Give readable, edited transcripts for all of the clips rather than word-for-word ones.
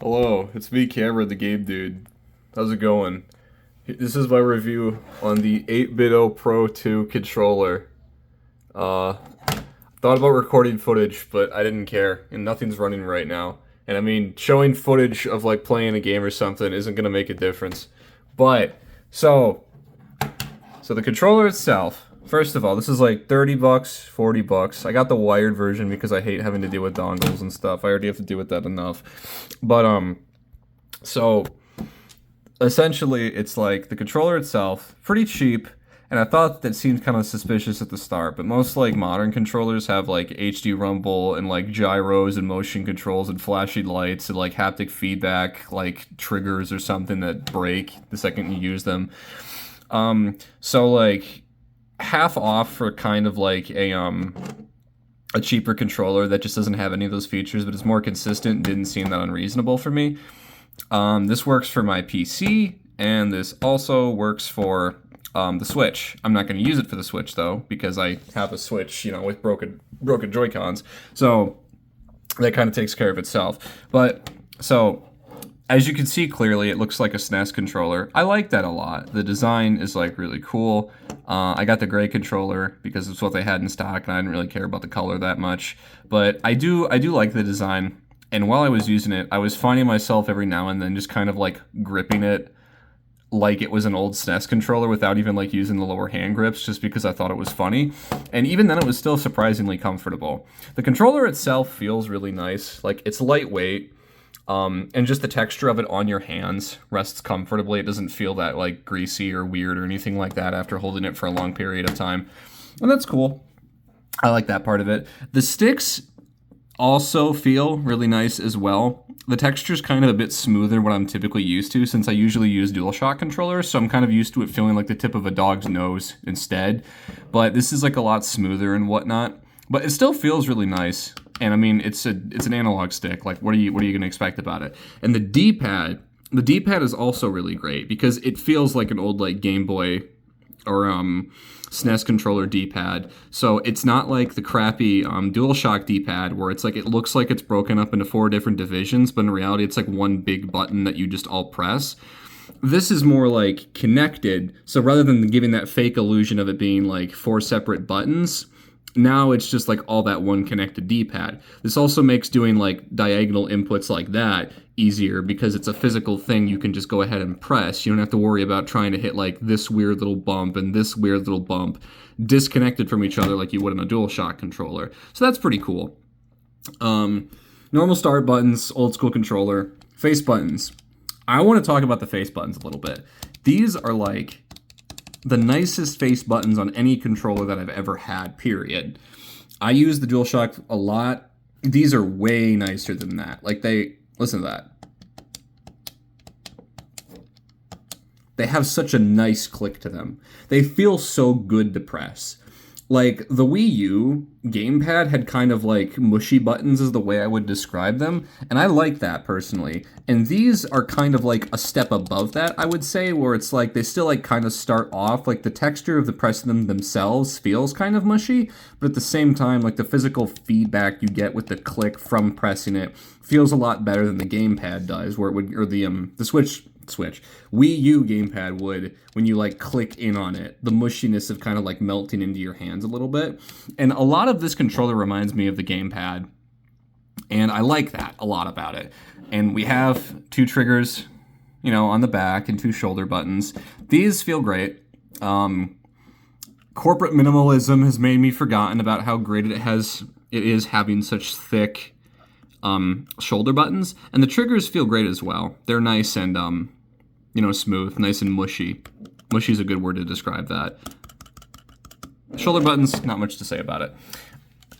Hello, it's me, Cameron, the game dude. How's it going? This is my review on the 8Bitdo Pro 2 controller. Uh, Thought about recording footage, but I didn't care, and nothing's running right now. And I mean, showing footage of like playing a game or something isn't gonna make a difference. But so the controller itself. First of all, this is like 30 bucks, 40 bucks. I got the wired version because I hate having to deal with dongles and stuff. I already have to deal with that enough. But so essentially it's like the controller itself, pretty cheap, and I thought that seemed kind of suspicious at the start, but most like modern controllers have like HD rumble and like gyros and motion controls and flashy lights and like haptic feedback, like triggers or something that break the second you use them. So like half off for kind of like a cheaper controller that just doesn't have any of those features, but is more consistent, didn't seem that unreasonable for me. This works for my PC, and this also works for the Switch. I'm not going to use it for the Switch though, because I have a Switch, with broken Joy-Cons. So that kind of takes care of itself. But so as you can see clearly, it looks like a SNES controller. I like that a lot. The design is like really cool. I got the gray controller because it's what they had in stock, and I didn't really care about the color that much. But I do like the design. And while I was using it, I was finding myself every now and then just kind of like gripping it like it was an old SNES controller without even like using the lower hand grips, just because I thought it was funny. And even then it was still surprisingly comfortable. The controller itself feels really nice. Like, it's lightweight. And just the texture of it on your hands rests comfortably. It doesn't feel that like greasy or weird or anything like that after holding it for a long period of time. And that's cool. I like that part of it. The sticks also feel really nice as well. The texture's kind of a bit smoother than what I'm typically used to, since I usually use DualShock controllers, so I'm kind of used to it feeling like the tip of a dog's nose instead. But this is like a lot smoother and whatnot. But it still feels really nice. And I mean, it's an analog stick. Like, what are you going to expect about it? And the D-pad is also really great because it feels like an old like Game Boy or SNES controller D-pad. So it's not like the crappy DualShock D-pad where it's like it looks like it's broken up into 4 different divisions, but in reality it's like one big button that you just all press. This is more like connected. So rather than giving that fake illusion of it being like 4 separate buttons, now it's just like all that one connected D-pad. This also makes doing like diagonal inputs like that easier because it's a physical thing you can just go ahead and press. You don't have to worry about trying to hit like this weird little bump and this weird little bump disconnected from each other like you would in a DualShock controller. So that's pretty cool. Normal start buttons, old school controller, face buttons. I want to talk about the face buttons a little bit. These are like the nicest face buttons on any controller that I've ever had, period. I use the DualShock a lot. These are way nicer than that. Like, listen to that. They have such a nice click to them. They feel so good to press. Like, the Wii U gamepad had kind of like mushy buttons is the way I would describe them, and I like that personally. And these are kind of like a step above that, I would say, where it's like they still like kind of start off, like the texture of the pressing them themselves feels kind of mushy, but at the same time, like the physical feedback you get with the click from pressing it feels a lot better than the gamepad does, where it would, or the Switch Wii U gamepad would when you like click in on it, the mushiness of kind of like melting into your hands a little bit. And a lot of this controller reminds me of the gamepad, and I like that a lot about it. And we have 2 triggers, on the back and 2 shoulder buttons. These feel great. Corporate minimalism has made me forgotten about how great it is having such thick shoulder buttons, and the triggers feel great as well. They're nice and smooth, nice and mushy. Mushy is a good word to describe that. Shoulder buttons, not much to say about it.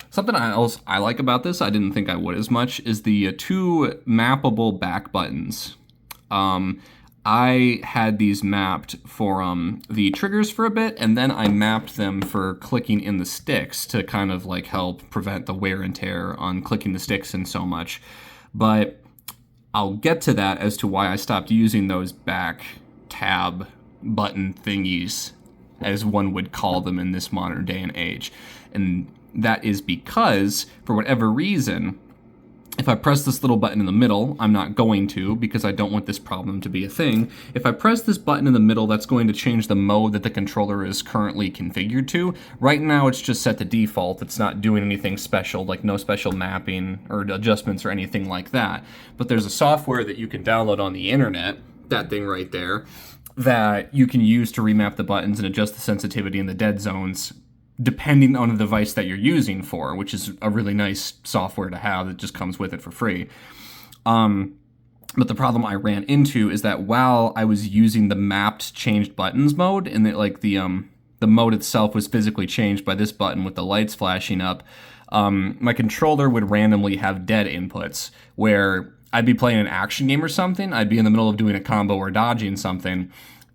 Something else I like about this, I didn't think I would as much, is the 2 mappable back buttons. I had these mapped for the triggers for a bit, and then I mapped them for clicking in the sticks to kind of like help prevent the wear and tear on clicking the sticks in so much. But I'll get to that as to why I stopped using those back tab button thingies, as one would call them in this modern day and age. And that is because, for whatever reason, if I press this little button in the middle, I'm not going to because I don't want this problem to be a thing. If I press this button in the middle, that's going to change the mode that the controller is currently configured to. Right now, it's just set to default. It's not doing anything special, like no special mapping or adjustments or anything like that. But there's a software that you can download on the internet, that thing right there, that you can use to remap the buttons and adjust the sensitivity in the dead zones depending on the device that you're using for, which is a really nice software to have that just comes with it for free. But the problem I ran into is that while I was using the mapped changed buttons mode, and that like the mode itself was physically changed by this button with the lights flashing up, my controller would randomly have dead inputs where I'd be playing an action game or something, I'd be in the middle of doing a combo or dodging something,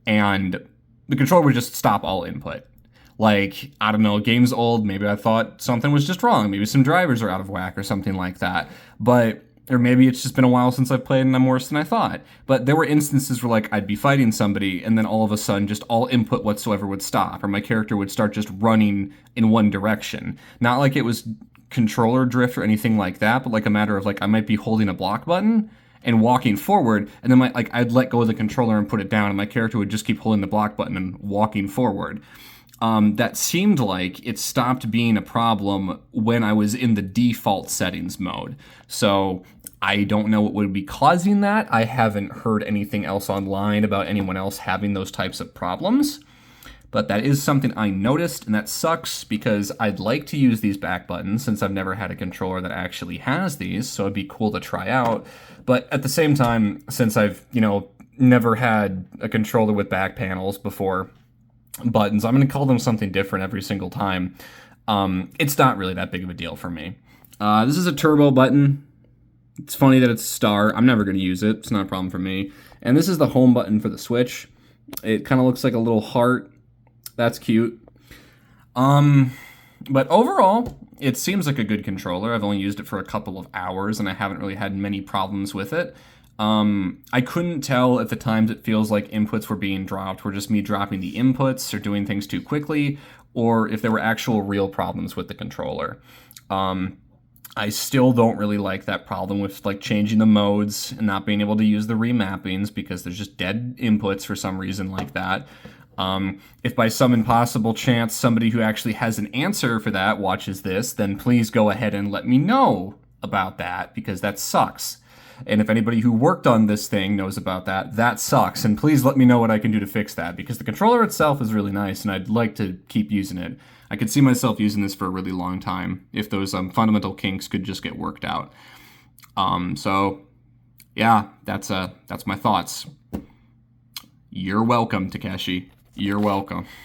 and the controller would just stop all input. Like, I don't know, game's old, maybe I thought something was just wrong, maybe some drivers are out of whack or something like that. But, or maybe it's just been a while since I've played and I'm worse than I thought. But there were instances where, like, I'd be fighting somebody and then all of a sudden just all input whatsoever would stop, or my character would start just running in one direction. Not like it was controller drift or anything like that, but like a matter of, like, I might be holding a block button and walking forward, and then I'd let go of the controller and put it down, and my character would just keep holding the block button and walking forward. That seemed like it stopped being a problem when I was in the default settings mode. So I don't know what would be causing that. I haven't heard anything else online about anyone else having those types of problems. But that is something I noticed, and that sucks because I'd like to use these back buttons since I've never had a controller that actually has these, so it'd be cool to try out. But at the same time, since I've, never had a controller with back panels before, buttons, I'm going to call them something different every single time. It's not really that big of a deal for me. This is a turbo button. It's funny that it's a star. I'm never going to use it. It's not a problem for me. And this is the home button for the Switch. It kind of looks like a little heart. That's cute. But overall, it seems like a good controller. I've only used it for a couple of hours, and I haven't really had many problems with it. I couldn't tell if the times it feels like inputs were being dropped were just me dropping the inputs or doing things too quickly, or if there were actual real problems with the controller. I still don't really like that problem with like changing the modes and not being able to use the remappings because there's just dead inputs for some reason like that. If by some impossible chance somebody who actually has an answer for that watches this, then please go ahead and let me know about that because that sucks. And if anybody who worked on this thing knows about that, that sucks. And please let me know what I can do to fix that, because the controller itself is really nice, and I'd like to keep using it. I could see myself using this for a really long time if those fundamental kinks could just get worked out. So, yeah, that's my thoughts. You're welcome, Takeshi. You're welcome.